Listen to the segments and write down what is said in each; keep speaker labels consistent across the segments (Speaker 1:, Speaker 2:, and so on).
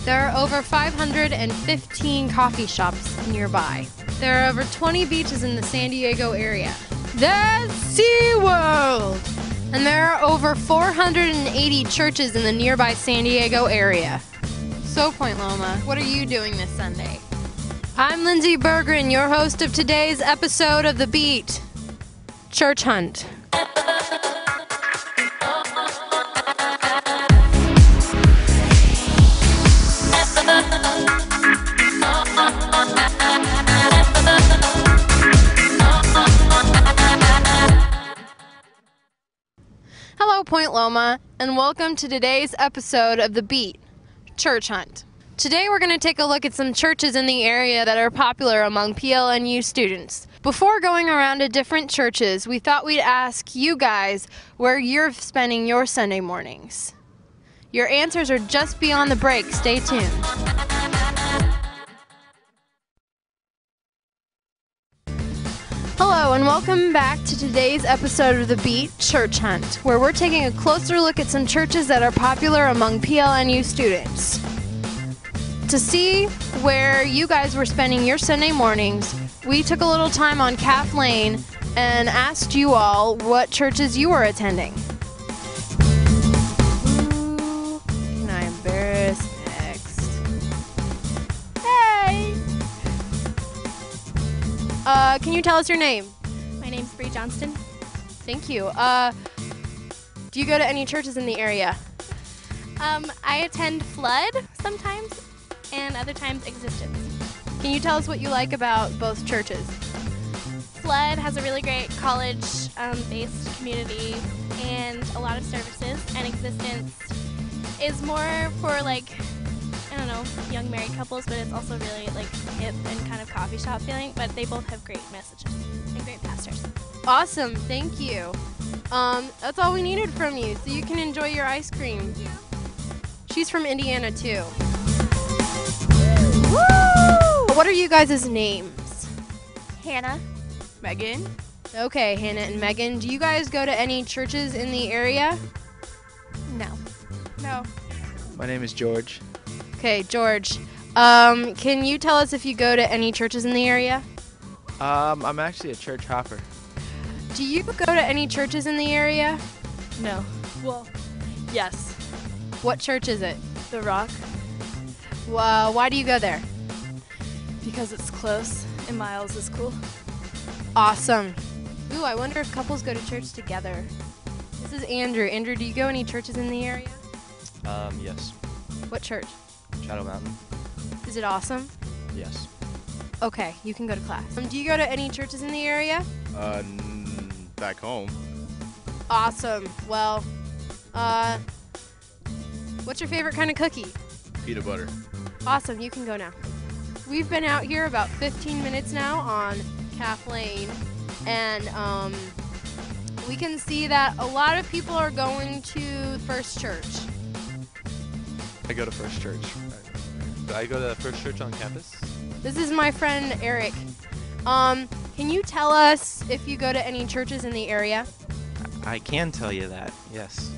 Speaker 1: There are over 515 coffee shops nearby. There are over 20 beaches in the San Diego area. There's SeaWorld! And there are over 480 churches in the nearby San Diego area. So, Point Loma, what are you doing this Sunday? I'm Lindsay Bergeron, your host of today's episode of The Beat, Church Hunt. Hello, Point Loma, and welcome to today's episode of The Beat, Church Hunt. Today we're going to take a look at some churches in the area that are popular among PLNU students. Before going around to different churches, we thought we'd ask you guys where you're spending your Sunday mornings. Your answers are just beyond the break. Stay tuned. Hello and welcome back to today's episode of The Beat, Church Hunt, where we're taking a closer look at some churches that are popular among PLNU students. To see where you guys were spending your Sunday mornings, we took a little time on Calf Lane and asked you all what churches you were attending. Ooh, can I embarrass next? Hey! Can you tell us your name?
Speaker 2: My name's Bree Johnston.
Speaker 1: Thank you. Do you go to any churches in the area?
Speaker 2: I attend Flood sometimes, and other times Existence.
Speaker 1: Can you tell us what you like about both churches?
Speaker 2: Flood has a really great college-based community and a lot of services, and Existence is more for young married couples, but it's also really hip and kind of coffee shop feeling, but they both have great messages and great pastors.
Speaker 1: Awesome, thank you. That's all we needed from you, so you can enjoy your ice cream.
Speaker 2: Yeah.
Speaker 1: She's from Indiana too. Woo! What are you guys' names?
Speaker 2: Hannah.
Speaker 3: Megan.
Speaker 1: Okay, Hannah and Megan. Do you guys go to any churches in the area?
Speaker 2: No.
Speaker 3: No.
Speaker 4: My name is George.
Speaker 1: Okay, George. Can you tell us if you go to any churches in the area?
Speaker 4: I'm actually a church hopper.
Speaker 1: Do you go to any churches in the area?
Speaker 3: No. Well, yes.
Speaker 1: What church is it?
Speaker 3: The Rock.
Speaker 1: Why do you go there?
Speaker 3: Because it's close and Miles is cool.
Speaker 1: Awesome. Ooh, I wonder if couples go to church together. This is Andrew. Andrew, do you go any churches in the area?
Speaker 5: Yes.
Speaker 1: What church?
Speaker 5: Shadow Mountain.
Speaker 1: Is it awesome?
Speaker 5: Yes.
Speaker 1: Okay, you can go to class. Do you go to any churches in the area?
Speaker 5: Back home.
Speaker 1: Awesome. Well, what's your favorite kind of cookie?
Speaker 5: Peanut butter.
Speaker 1: Awesome, you can go now. We've been out here about 15 minutes now on Calf Lane, and we can see that a lot of people are going to First Church.
Speaker 5: I go to First Church.
Speaker 6: Do I go to First Church on campus?
Speaker 1: This is my friend Eric. Can you tell us if you go to any churches in the area?
Speaker 7: I can tell you that, yes.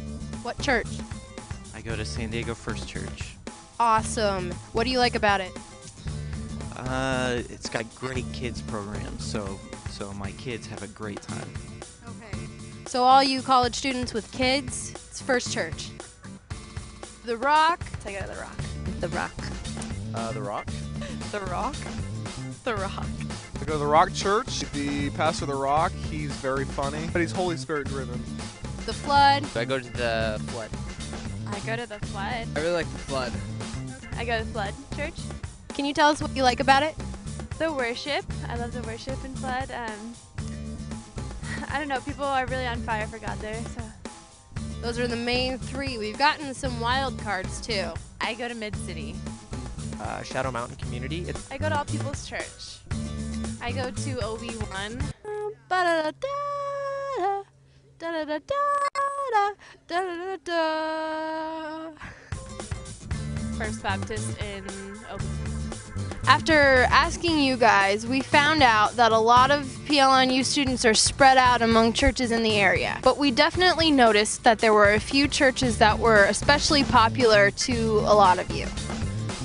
Speaker 1: What church?
Speaker 7: I go to San Diego First Church.
Speaker 1: Awesome. What do you like about it?
Speaker 7: It's got great kids programs, so my kids have a great time.
Speaker 1: Okay. So all you college students with kids, it's First Church. The Rock.
Speaker 3: I go to The Rock.
Speaker 1: The Rock.
Speaker 5: The Rock.
Speaker 3: The Rock? The Rock.
Speaker 8: I go to the Rock Church. The pastor of the Rock, he's very funny, but he's Holy Spirit driven.
Speaker 1: The Flood.
Speaker 4: I go to the Flood.
Speaker 3: I go to the Flood.
Speaker 4: I really like the Flood.
Speaker 3: I go to Flood Church.
Speaker 1: Can you tell us what you like about it?
Speaker 3: The worship. I love the worship in Flood. I don't know. People are really on fire for God there. So
Speaker 1: Those are the main three. We've gotten some wild cards too.
Speaker 3: I go to Mid-City.
Speaker 4: Shadow Mountain Community.
Speaker 3: I go to All People's Church. I go to OB1. First Baptist in OB.
Speaker 1: After asking you guys, we found out that a lot of PLNU students are spread out among churches in the area. But we definitely noticed that there were a few churches that were especially popular to a lot of you.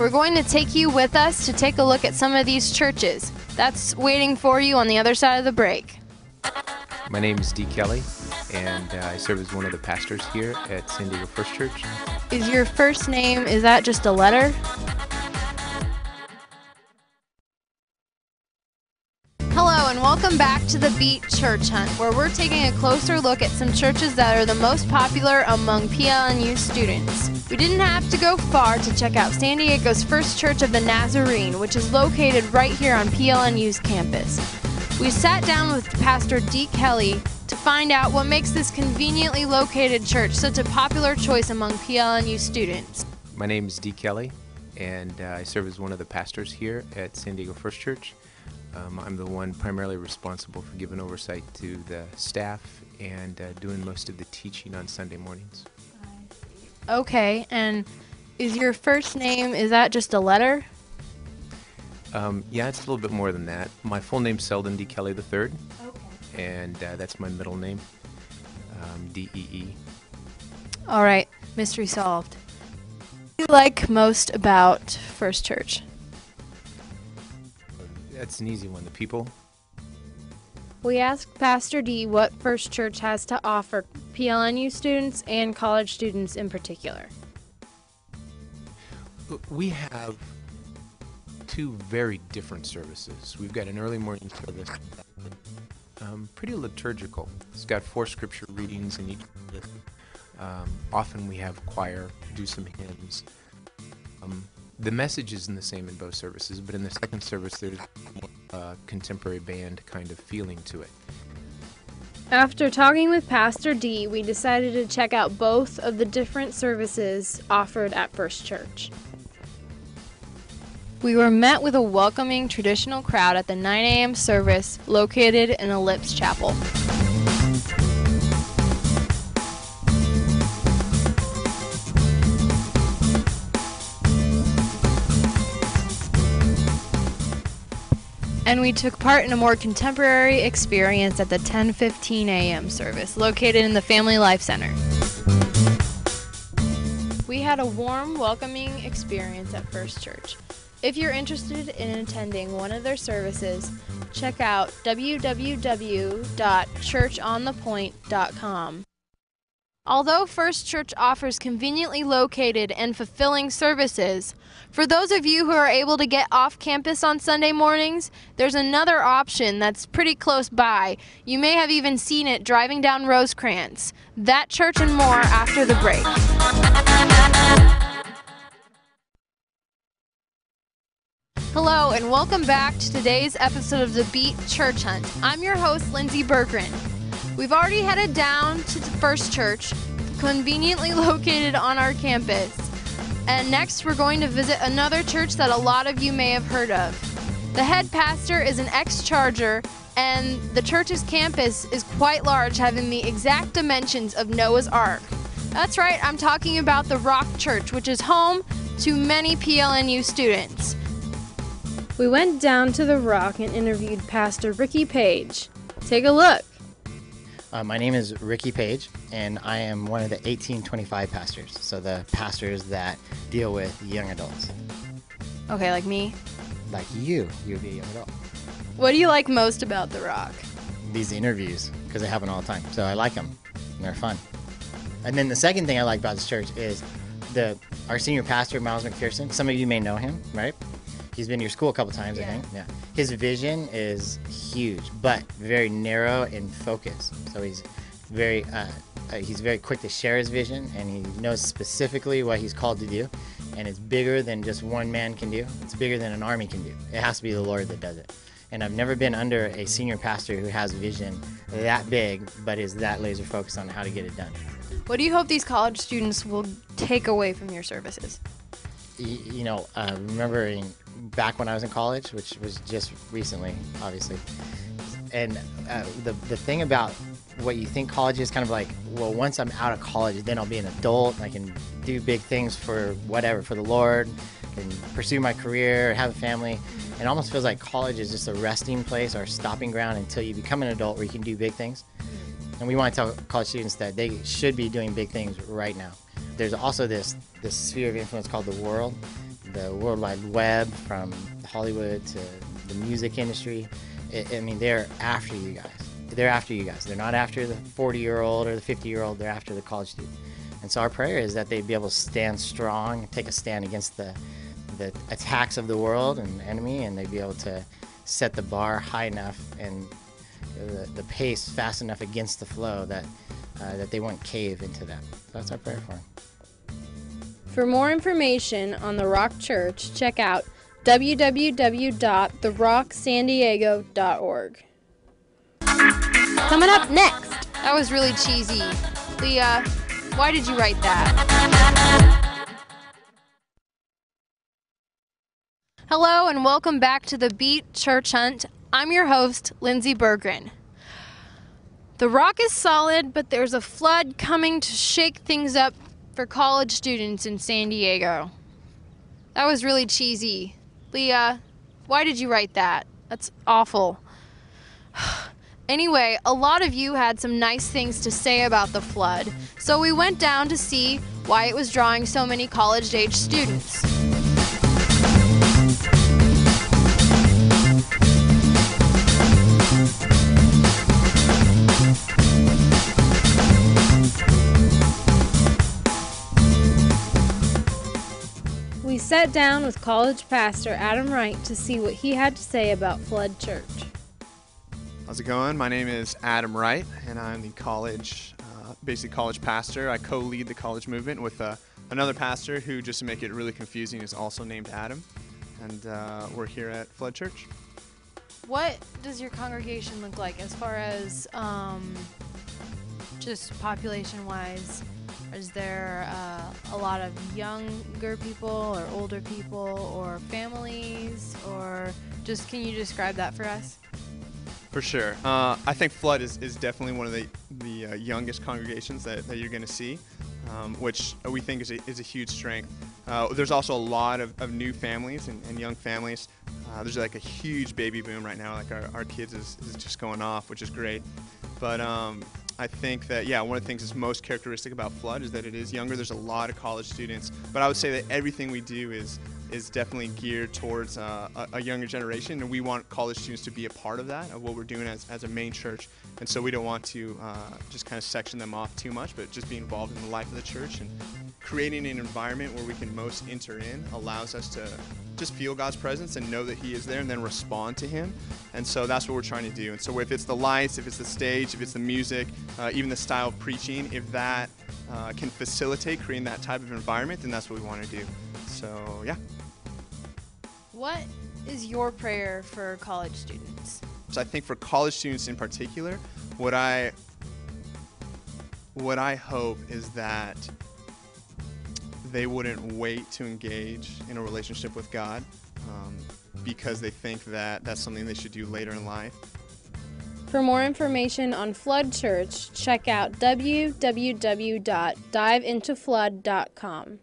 Speaker 1: We're going to take you with us to take a look at some of these churches. That's waiting for you on the other side of the break.
Speaker 9: My name is Dee Kelly, and I serve as one of the pastors here at San Diego1st Church.
Speaker 1: Is your first name, is that just a letter? Hello and welcome back to the Beat Church Hunt, where we're taking a closer look at some churches that are the most popular among PLNU students. We didn't have to go far to check out San Diego's first church of the Nazarene, which is located right here on PLNU's campus. We sat down with Pastor Dee Kelly to find out what makes this conveniently located church such a popular choice among PLNU students.
Speaker 9: My name is Dee Kelly, and I serve as one of the pastors here at San Diego1st Church. I'm the one primarily responsible for giving oversight to the staff and doing most of the teaching on Sunday mornings.
Speaker 1: Okay, and is your first name, is that just a letter?
Speaker 9: Yeah, it's a little bit more than that. My full name's Selden D. Kelly III,
Speaker 1: Okay.
Speaker 9: and that's my middle name, D-E-E.
Speaker 1: All right, mystery solved. What do you like most about First Church?
Speaker 9: That's an easy one, the people.
Speaker 1: We asked Pastor D what First Church has to offer PLNU students and college students in particular.
Speaker 9: We have two very different services. We've got an early morning service, pretty liturgical. It's got 4 scripture readings in each service. Often we have choir do some hymns. The message isn't the same in both services, but in the second service there's more contemporary band kind of feeling to it.
Speaker 1: After talking with Pastor D, we decided to check out both of the different services offered at First Church. We were met with a welcoming traditional crowd at the 9 a.m. service located in Ellipse Chapel. And we took part in a more contemporary experience at the 10:15 a.m. service located in the Family Life Center. We had a warm, welcoming experience at First Church. If you're interested in attending one of their services, check out www.churchonthepoint.com. Although First Church offers conveniently located and fulfilling services, for those of you who are able to get off campus on Sunday mornings, there's another option that's pretty close by. You may have even seen it driving down Rosecrans. That church and more after the break. Hello and welcome back to today's episode of the Beat Church Hunt. I'm your host, Lindsay Berggren. We've already headed down to the First Church, conveniently located on our campus. And next we're going to visit another church that a lot of you may have heard of. The head pastor is an ex-Charger, and the church's campus is quite large, having the exact dimensions of Noah's Ark. That's right, I'm talking about the Rock Church, which is home to many PLNU students. We went down to the Rock and interviewed Pastor Ricky Page. Take a look.
Speaker 10: My name is Ricky Page, and I am one of the 1825 pastors, so the pastors that deal with young adults.
Speaker 1: Okay, like me?
Speaker 10: Like you would be a young adult.
Speaker 1: What do you like most about the Rock?
Speaker 10: These interviews, because they happen all the time, so I like them, and they're fun. And then the second thing I like about this church is our senior pastor, Miles McPherson. Some of you may know him, right? He's been to your school a couple times, I think. Yeah. His vision is huge, but very narrow and focused. So he's very quick to share his vision, and he knows specifically what he's called to do. And it's bigger than just one man can do. It's bigger than an army can do. It has to be the Lord that does it. And I've never been under a senior pastor who has vision that big, but is that laser focused on how to get it done.
Speaker 1: What do you hope these college students will take away from your services?
Speaker 10: Remembering back when I was in college, which was just recently, obviously. And the thing about what you think college is kind of like, well, once I'm out of college, then I'll be an adult. I can do big things for whatever, for the Lord, can pursue my career, have a family. It almost feels like college is just a resting place or a stopping ground until you become an adult where you can do big things. And we want to tell college students that they should be doing big things right now. There's also this sphere of influence called the world the World Wide Web, from Hollywood to the music industry. I mean, they're after you guys. They're after you guys. They're not after the 40-year-old or the 50-year-old. They're after the college student. And so our prayer is that they'd be able to stand strong, take a stand against the attacks of the world and the enemy, and they'd be able to set the bar high enough and the pace fast enough against the flow that they won't cave into that. So that's our prayer for them.
Speaker 1: For more information on the Rock Church, check out www.therocksandiego.org. Coming up next. That was really cheesy. Leah, why did you write that? Hello and welcome back to the Beat Church Hunt. I'm your host, Lindsay Berggren. The Rock is solid, but there's a flood coming to shake things up for college students in San Diego. That was really cheesy. Leah, why did you write that? That's awful. Anyway, a lot of you had some nice things to say about the flood, so we went down to see why it was drawing so many college-age students. We sat down with college pastor Adam Wright to see what he had to say about Flood Church.
Speaker 8: How's it going? My name is Adam Wright, and I'm the college pastor. I co-lead the college movement with another pastor who, just to make it really confusing, is also named Adam. And we're here at Flood Church.
Speaker 1: What does your congregation look like as far as just population-wise? Is there a lot of younger people or older people or families, or just can you describe that for us?
Speaker 8: For sure. I think Flood is definitely one of the youngest congregations that you're going to see, which we think is a huge strength. There's also a lot of new families and young families. There's like a huge baby boom right now. Like our kids is just going off, which is great. But I think that, one of the things that's most characteristic about Flood is that it is younger. There's a lot of college students. But I would say that everything we do is definitely geared towards a younger generation, and we want college students to be a part of that, of what we're doing as a main church. And so we don't want to just kind of section them off too much, but just be involved in the life of the church, and creating an environment where we can most enter in allows us to just feel God's presence and know that He is there and then respond to Him. And so that's what we're trying to do. And so if it's the lights, if it's the stage, if it's the music, even the style of preaching, if that can facilitate creating that type of environment, then that's what we want to do. So, yeah.
Speaker 1: What is your prayer for college students?
Speaker 8: So I think for college students in particular, what I hope is that they wouldn't wait to engage in a relationship with God because they think that that's something they should do later in life.
Speaker 1: For more information on Flood Church, check out www.diveintoflood.com.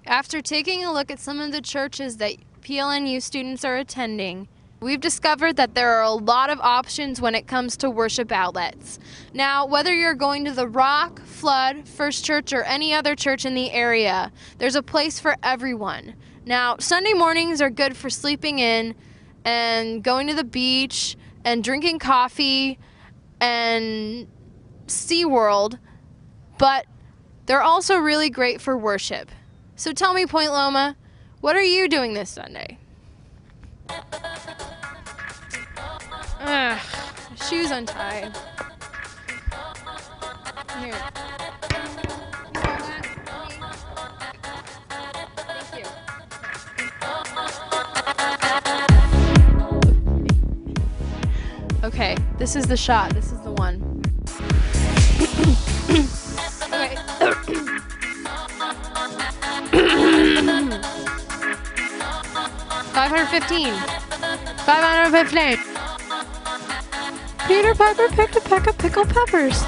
Speaker 1: After taking a look at some of the churches that PLNU students are attending, we've discovered that there are a lot of options when it comes to worship outlets. Now, whether you're going to the Rock, Flood, First Church, or any other church in the area, there's a place for everyone. Now, Sunday mornings are good for sleeping in and going to the beach and drinking coffee and SeaWorld, but they're also really great for worship. So tell me, Point Loma, what are you doing this Sunday? Shoes untied. Here. Thank you. Okay, this is the shot. This is the one. Okay. 515. 515. Peter Piper picked a peck of pickled peppers.